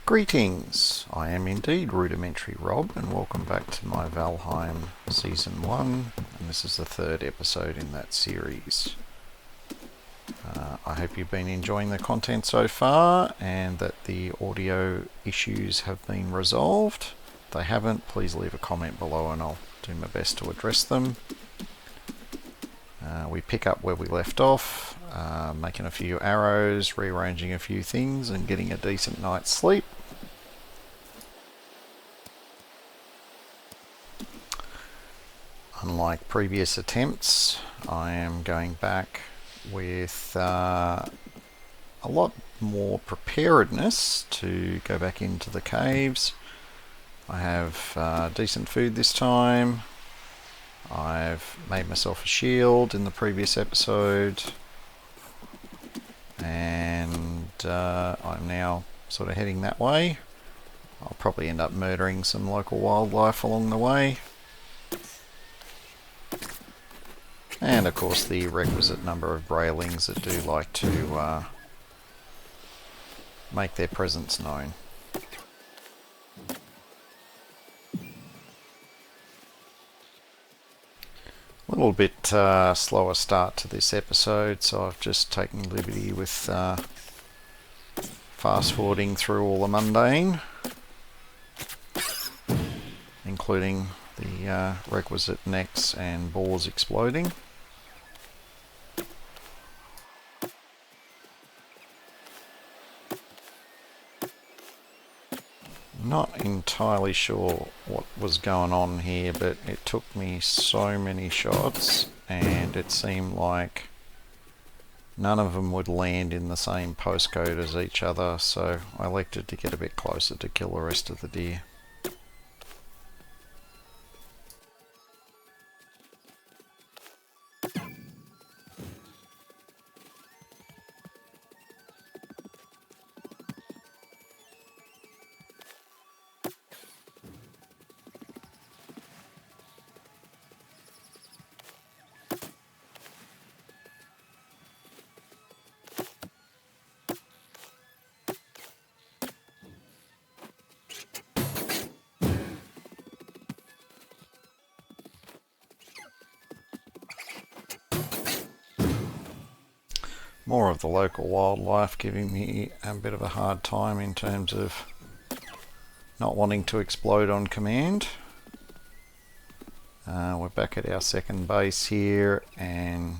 Greetings, I am indeed Rudimentary Rob, and welcome back to my Valheim Season 1, and this is the third episode in that series. I hope you've been enjoying the content so far, and that the audio issues have been resolved. If they haven't, please leave a comment below and I'll do my best to address them. We pick up where we left off, making a few arrows, rearranging a few things, and getting a decent night's sleep. Unlike previous attempts, I am going back with a lot more preparedness to go back into the caves. I have decent food this time. I've made myself a shield in the previous episode, and I'm now sort of heading that way. I'll probably end up murdering some local wildlife along the way. And of course the requisite number of brailings that do like to make their presence known. A little bit slower start to this episode, so I've just taken liberty with fast forwarding through all the mundane, including the requisite necks and boars exploding. Not entirely sure what was going on here, but it took me so many shots and it seemed like none of them would land in the same postcode as each other, so I elected to get a bit closer to kill the rest of the deer. More of the local wildlife giving me a bit of a hard time in terms of not wanting to explode on command. We're back at our second base here and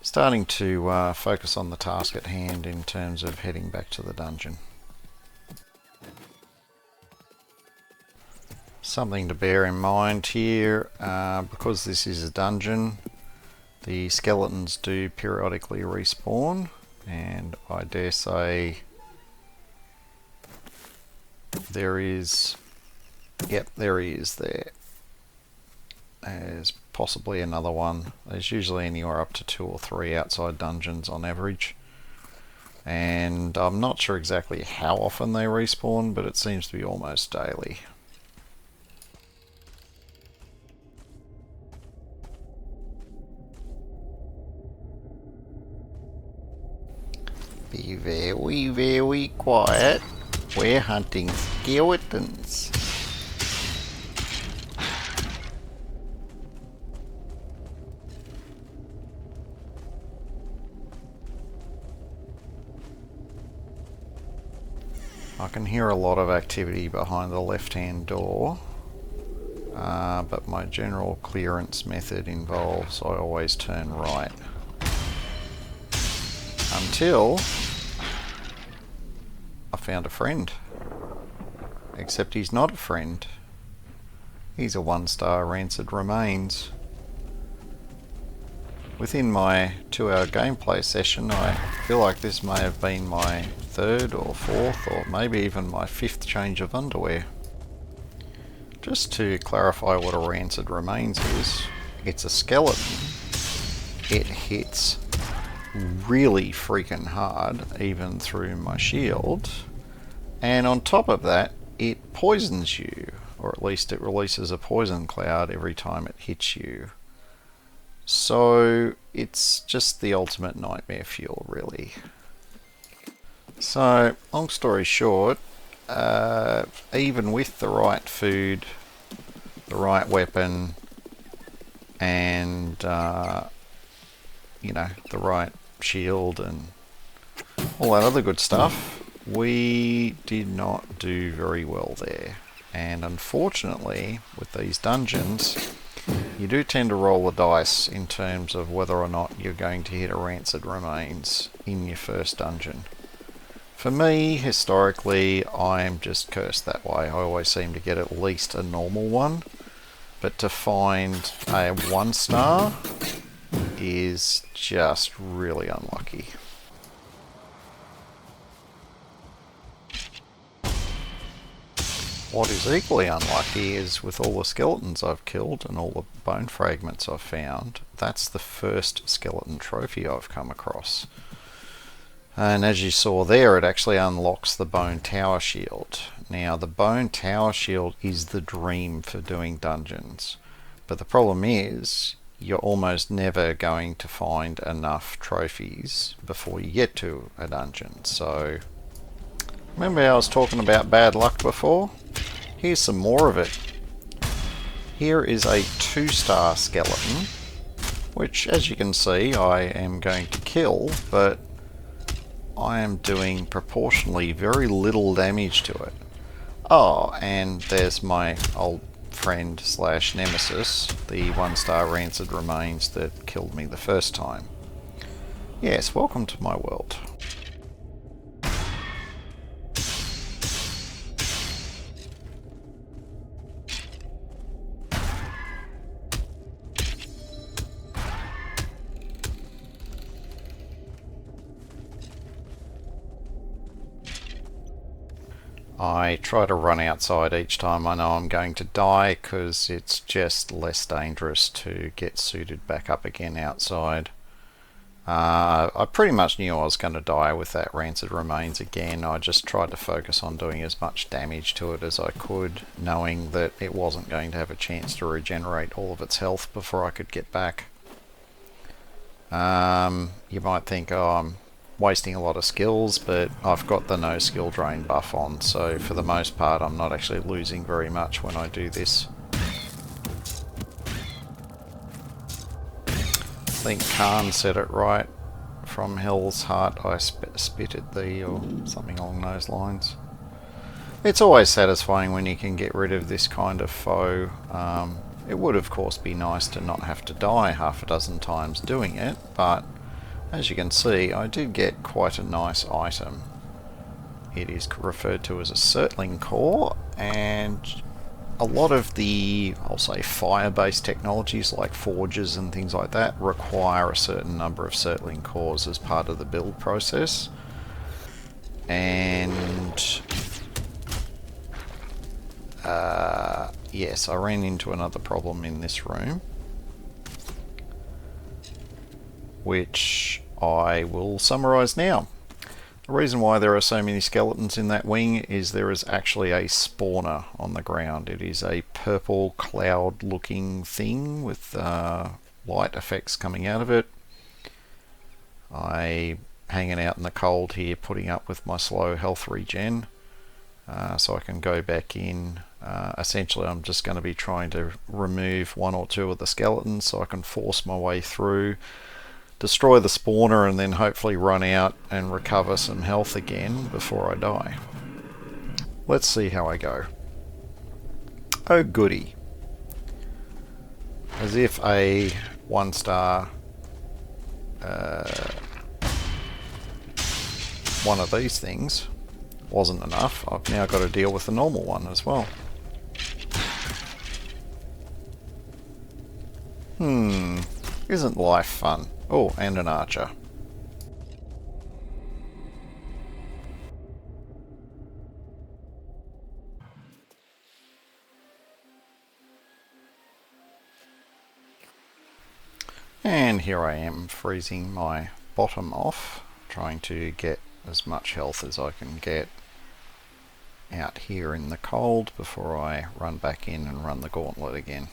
starting to focus on the task at hand in terms of heading back to the dungeon. Something to bear in mind here, because this is a dungeon, the skeletons do periodically respawn, and I dare say there is, yep, there he is there. There's possibly another one. There's usually anywhere up to 2 or 3 outside dungeons on average, and I'm not sure exactly how often they respawn, but it seems to be almost daily. Be very, very quiet. We're hunting skeletons. I can hear a lot of activity behind the left-hand door, but my general clearance method involves I always turn right. Until I found a friend. Except he's not a friend. He's a 1-star rancid remains. Within my 2-hour gameplay session, I feel like this may have been my 3rd or 4th or maybe even my 5th change of underwear. Just to clarify what a rancid remains is, it's a skeleton. It hits really freaking hard, even through my shield, and on top of that it poisons you, or at least it releases a poison cloud every time it hits you. So it's just the ultimate nightmare fuel, really. So long story short, even with the right food, the right weapon, and you know, the right shield and all that other good stuff, we did not do very well there. And unfortunately, with these dungeons, you do tend to roll the dice in terms of whether or not you're going to hit a rancid remains in your first dungeon. For me, historically, I'm just cursed that way. I always seem to get at least a normal one, but to find a 1-star is just really unlucky. What is equally unlucky is with all the skeletons I've killed and all the bone fragments I've found, that's the first skeleton trophy I've come across. And as you saw there, it actually unlocks the bone tower shield. Now, the bone tower shield is the dream for doing dungeons, but the problem is you're almost never going to find enough trophies before you get to a dungeon. So remember how I was talking about bad luck before? Here's some more of it. Here is a 2-star skeleton, which, as you can see, I am going to kill, but I am doing proportionally very little damage to it. Oh, and there's my old friend slash nemesis, the 1-star rancid remains that killed me the first time. Yes, welcome to my world. I try to run outside each time I know I'm going to die because it's just less dangerous to get suited back up again outside. I pretty much knew I was going to die with that rancid remains again. I just tried to focus on doing as much damage to it as I could, knowing that it wasn't going to have a chance to regenerate all of its health before I could get back. You might think, oh, I'm wasting a lot of skills, but I've got the no skill drain buff on, so for the most part I'm not actually losing very much when I do this. I think Khan said it right. From Hell's Heart I spit at thee, or something along those lines. It's always satisfying when you can get rid of this kind of foe. It would of course be nice to not have to die half a dozen times doing it, but as you can see, I did get quite a nice item. It is referred to as a Surtling core, and a lot of the, I'll say, fire-based technologies like forges and things like that require a certain number of Surtling cores as part of the build process. And yes, I ran into another problem in this room, which I will summarise now. The reason why there are so many skeletons in that wing is there is actually a spawner on the ground. It is a purple cloud looking thing with light effects coming out of it. I'm hanging out in the cold here, putting up with my slow health regen so I can go back in. Essentially I'm just going to be trying to remove 1 or 2 of the skeletons so I can force my way through, destroy the spawner, and then hopefully run out and recover some health again before I die. Let's see how I go. Oh goody. As if a 1-star one of these things wasn't enough, I've now got to deal with the normal one as well. Isn't life fun? Oh, and an archer. And here I am, freezing my bottom off, trying to get as much health as I can get out here in the cold before I run back in and run the gauntlet again.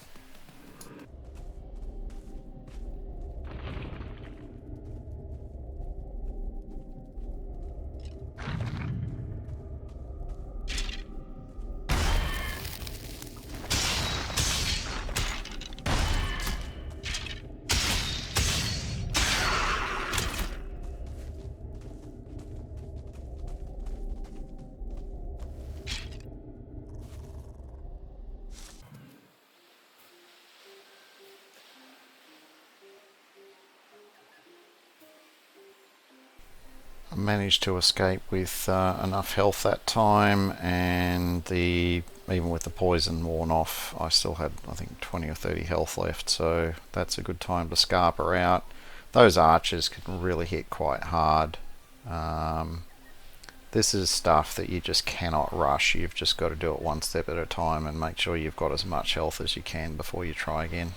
managed to escape with enough health that time, and even with the poison worn off, I still had, I think, 20 or 30 health left, so that's a good time to scarper out. Those archers can really hit quite hard. This is stuff that you just cannot rush. You've just got to do it one step at a time and make sure you've got as much health as you can before you try again.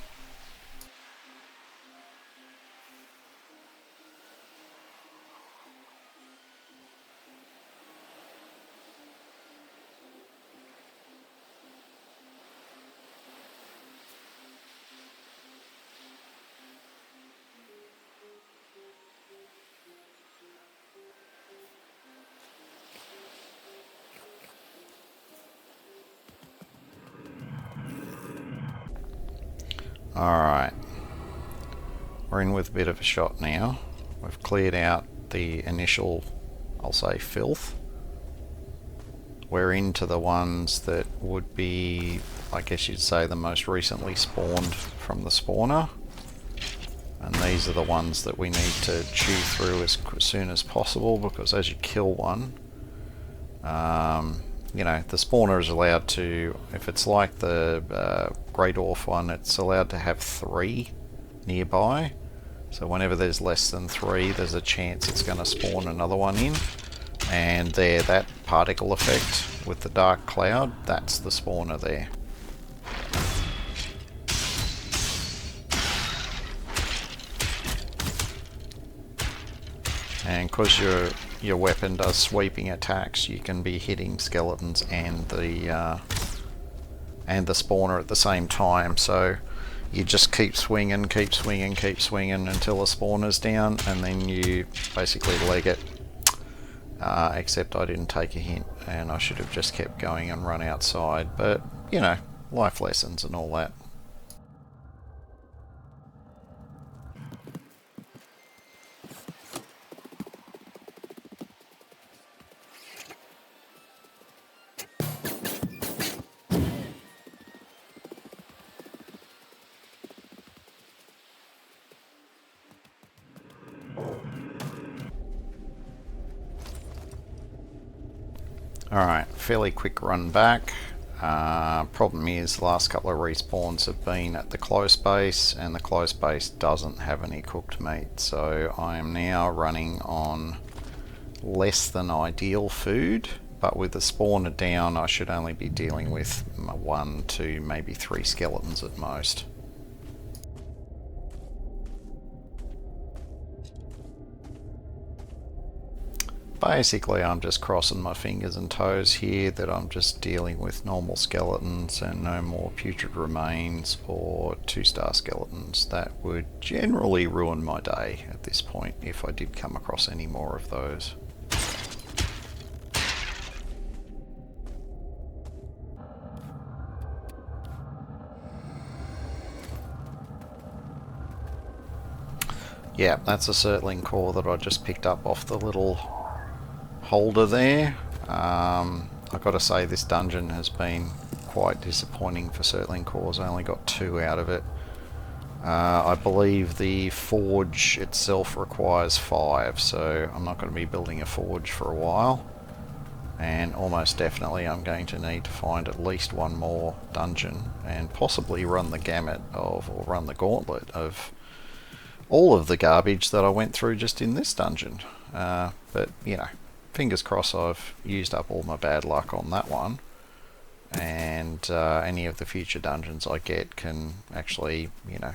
Alright, we're in with a bit of a shot now. We've cleared out the initial, I'll say, filth. We're into the ones that would be, I guess you'd say, the most recently spawned from the spawner. And these are the ones that we need to chew through as soon as possible, because as you kill one, you know, the spawner is allowed to, if it's like the Great Orph one, it's allowed to have 3 nearby. So whenever there's less than 3, there's a chance it's going to spawn another one in. And there, that particle effect with the dark cloud, that's the spawner there. And because your weapon does sweeping attacks, you can be hitting skeletons and the spawner at the same time. So you just keep swinging until the spawner's down, and then you basically leg it. Except I didn't take a hint, and I should have just kept going and run outside. But, you know, life lessons and all that. Alright, fairly quick run back. Problem is, the last couple of respawns have been at the close base, and the close base doesn't have any cooked meat. So I am now running on less than ideal food, but with the spawner down, I should only be dealing with 1, 2, maybe 3 skeletons at most. Basically, I'm just crossing my fingers and toes here that I'm just dealing with normal skeletons and no more putrid remains or 2-star skeletons. That would generally ruin my day at this point if I did come across any more of those. Yeah, that's a Surtling core that I just picked up off the little holder there. I've got to say, this dungeon has been quite disappointing for Surtling cores. I only got 2 out of it. I believe the forge itself requires 5, so I'm not going to be building a forge for a while. And almost definitely I'm going to need to find at least one more dungeon and possibly run the gamut of, or run the gauntlet of, all of the garbage that I went through just in this dungeon. But, you know, fingers crossed I've used up all my bad luck on that one, and any of the future dungeons I get can actually, you know,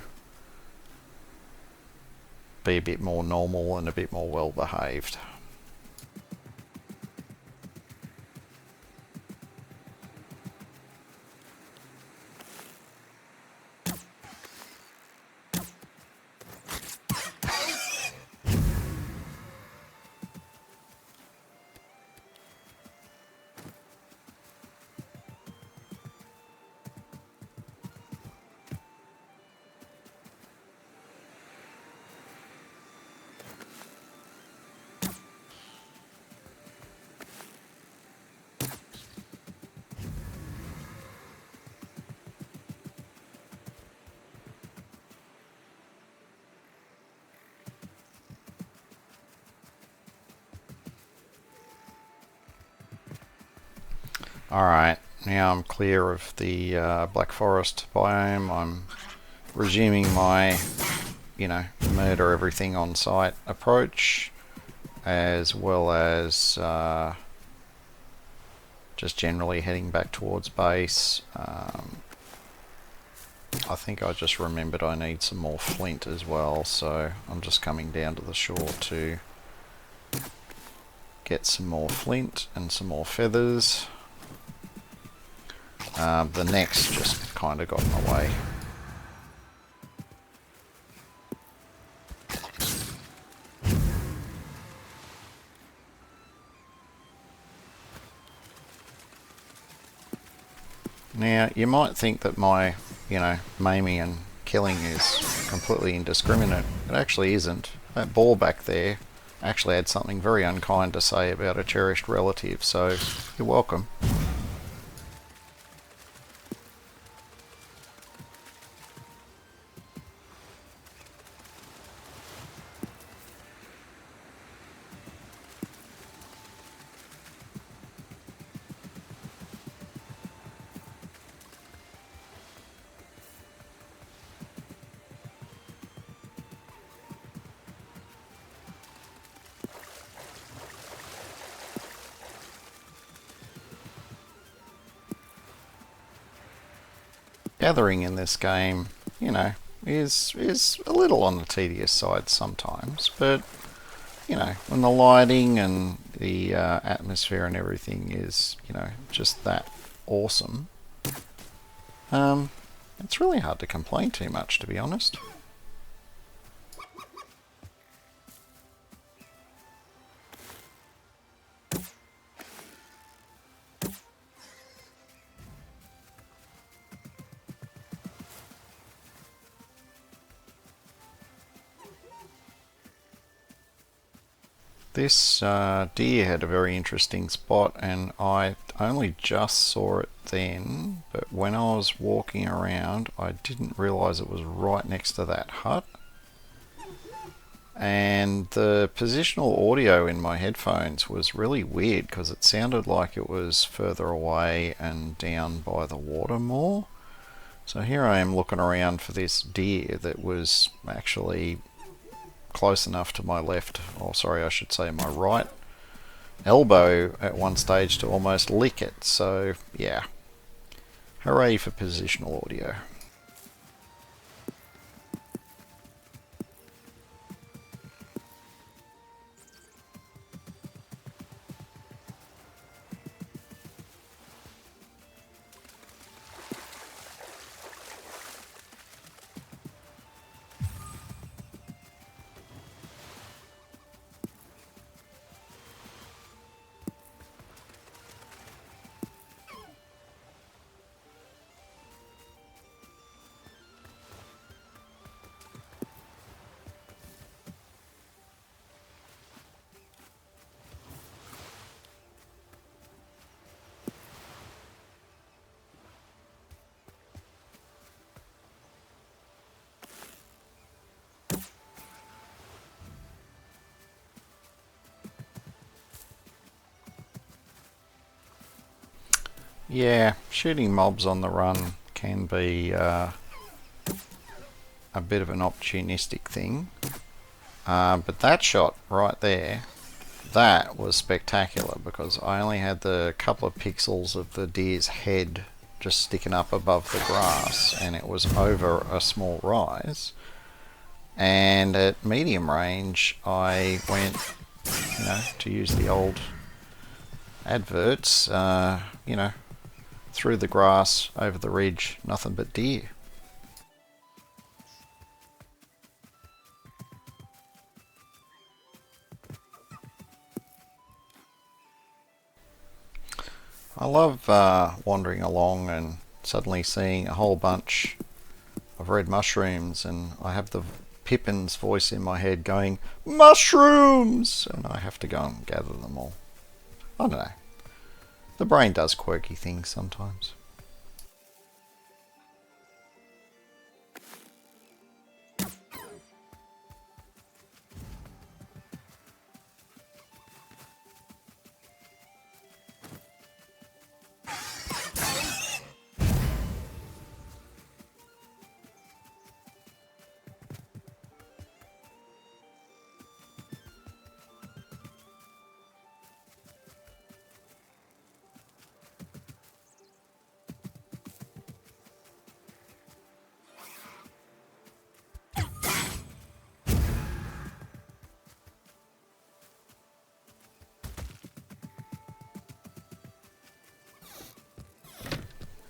be a bit more normal and a bit more well behaved. Alright, now I'm clear of the Black Forest biome. I'm resuming my, murder everything on site approach, as well as just generally heading back towards base. I think I just remembered I need some more flint as well, so I'm just coming down to the shore to get some more flint and some more feathers. The next just kind of got in the way. Now, you might think that my, maiming and killing is completely indiscriminate. It actually isn't. That boar back there actually had something very unkind to say about a cherished relative, so you're welcome. Gathering in this game, is a little on the tedious side sometimes, but when the lighting and the atmosphere and everything is, just that awesome, it's really hard to complain too much, to be honest. This deer had a very interesting spot, and I only just saw it then, but when I was walking around I didn't realise it was right next to that hut. And the positional audio in my headphones was really weird because it sounded like it was further away and down by the water more. So here I am looking around for this deer that was actually close enough to my left, or sorry, I should say my right elbow at one stage to almost lick it. So yeah, hooray for positional audio. Yeah, shooting mobs on the run can be a bit of an opportunistic thing, but that shot right there, that was spectacular because I only had the couple of pixels of the deer's head just sticking up above the grass, and it was over a small rise. And at medium range I went, to use the old adverts, through the grass, over the ridge, nothing but deer. I love wandering along and suddenly seeing a whole bunch of red mushrooms, and I have the Pippin's voice in my head going, "Mushrooms!" and I have to go and gather them all. I don't know. The brain does quirky things sometimes.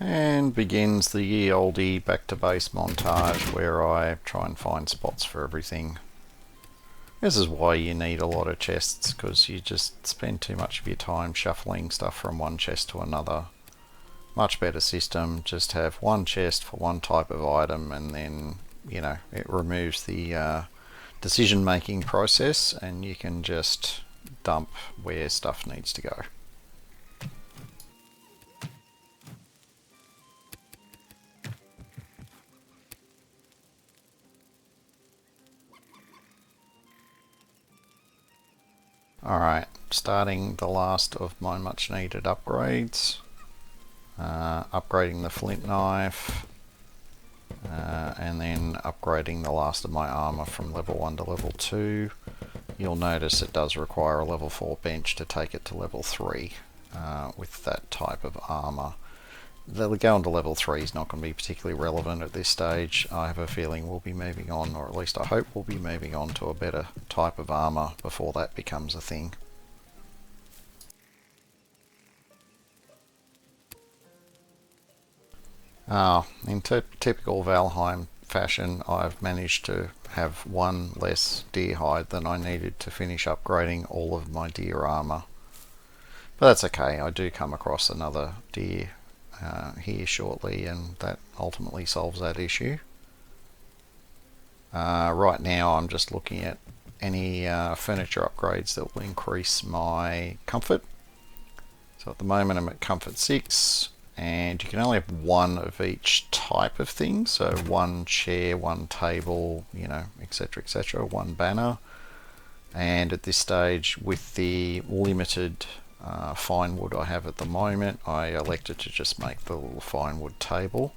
And begins the ye olde back to base montage where I try and find spots for everything. This is why you need a lot of chests, because you just spend too much of your time shuffling stuff from one chest to another. Much better system, just have one chest for one type of item, and then, you know, it removes the decision making process and you can just dump where stuff needs to go. Alright, starting the last of my much needed upgrades. Upgrading the flint knife, and then upgrading the last of my armor from level 1 to level 2. You'll notice it does require a level 4 bench to take it to level 3 with that type of armor. The going to level 3 is not going to be particularly relevant at this stage. I have a feeling we'll be moving on, or at least I hope we'll be moving on to a better type of armor before that becomes a thing. In typical Valheim fashion, I've managed to have one less deer hide than I needed to finish upgrading all of my deer armor. But that's okay, I do come across another deer here shortly, and that ultimately solves that issue. Right now I'm just looking at any furniture upgrades that will increase my comfort. So at the moment I'm at comfort 6, and you can only have one of each type of thing. So one chair, one table, you know, etc, etc, one banner. And at this stage, with the limited fine wood I have at the moment, I elected to just make the little fine wood table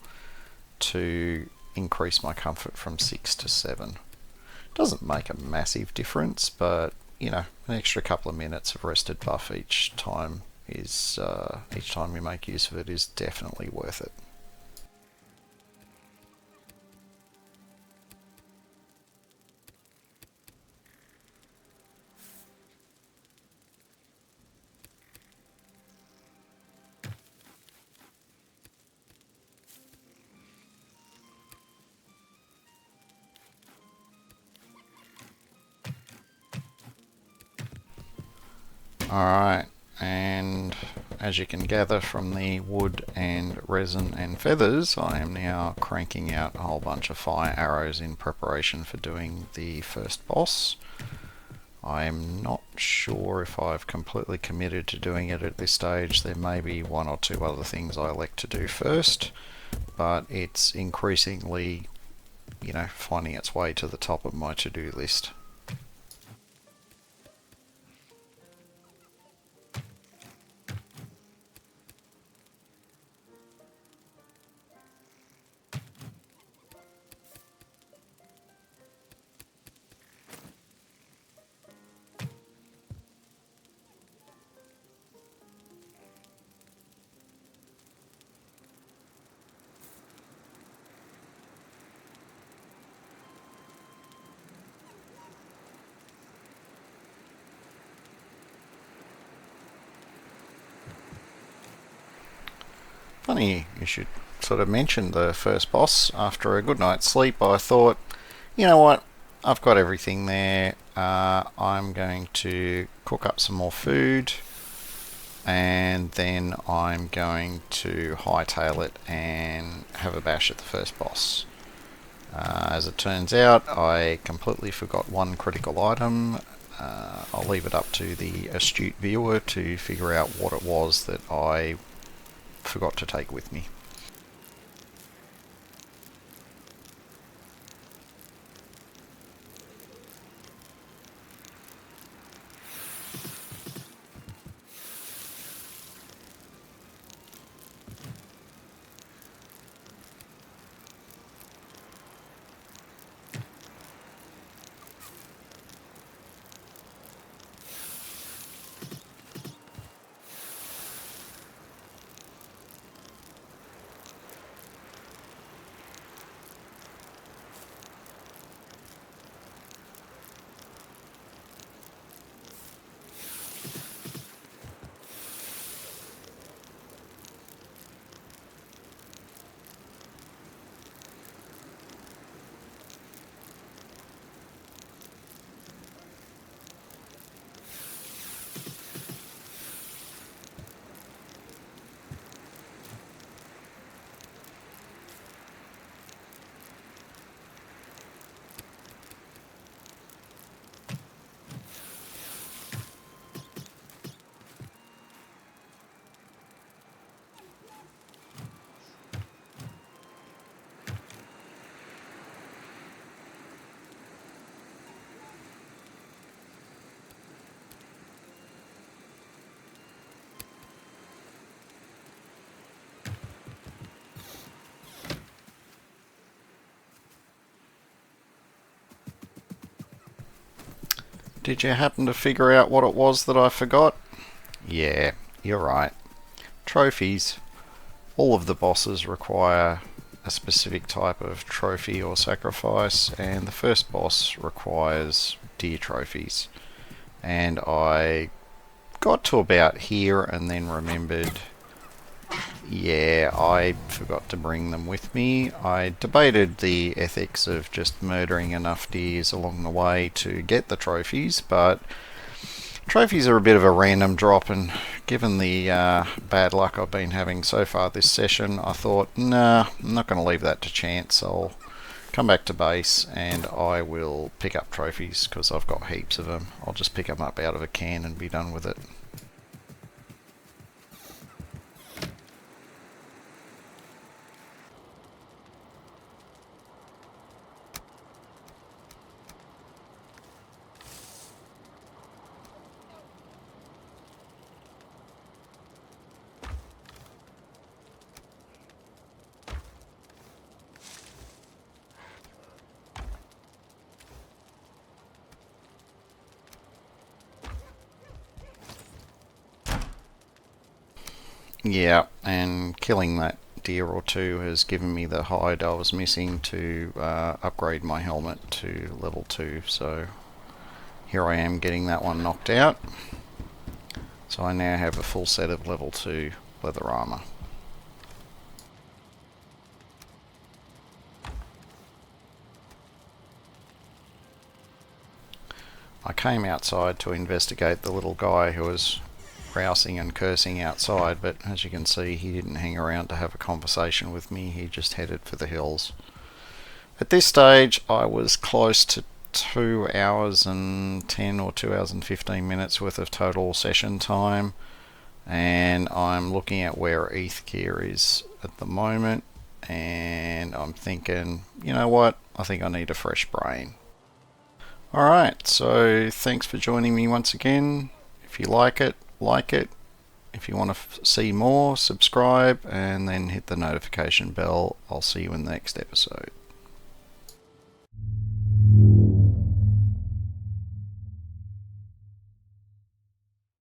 to increase my comfort from 6 to 7. Doesn't make a massive difference, but you know, an extra couple of minutes of rested buff each time you make use of it is definitely worth it. Alright, and as you can gather from the wood and resin and feathers, I am now cranking out a whole bunch of fire arrows in preparation for doing the first boss. I'm not sure if I've completely committed to doing it at this stage. There may be one or two other things I elect to do first, but it's increasingly, you know, finding its way to the top of my to-do list. Funny you should sort of mention the first boss. After a good night's sleep, I thought, you know what, I've got everything there. I'm going to cook up some more food, and then I'm going to hightail it and have a bash at the first boss. As it turns out, I completely forgot one critical item. I'll leave it up to the astute viewer to figure out what it was that I forgot to take with me. Did you happen to figure out what it was that I forgot? Yeah, you're right. Trophies. All of the bosses require a specific type of trophy or sacrifice, and the first boss requires deer trophies. And I got to about here and then remembered, yeah, I forgot to bring them with me. I debated the ethics of just murdering enough deers along the way to get the trophies, but trophies are a bit of a random drop, and given the bad luck I've been having so far this session, I thought, nah, I'm not going to leave that to chance. I'll come back to base and I will pick up trophies because I've got heaps of them. I'll just pick them up out of a can and be done with it. Yeah, and killing that deer or two has given me the hide I was missing to upgrade my helmet to level 2, so here I am getting that one knocked out. So I now have a full set of level 2 leather armor. I came outside to investigate the little guy who was grousing and cursing outside, but as you can see, he didn't hang around to have a conversation with me. He just headed for the hills. At this stage, I was close to 2 hours and 10 or 2 hours and 15 minutes worth of total session time, and I'm looking at where ETH gear is at the moment, and I'm thinking, you know what, I think I need a fresh brain. Alright, so thanks for joining me once again. If you like it, like it. If you want to see more, subscribe and then hit the notification bell. I'll see you in the next episode.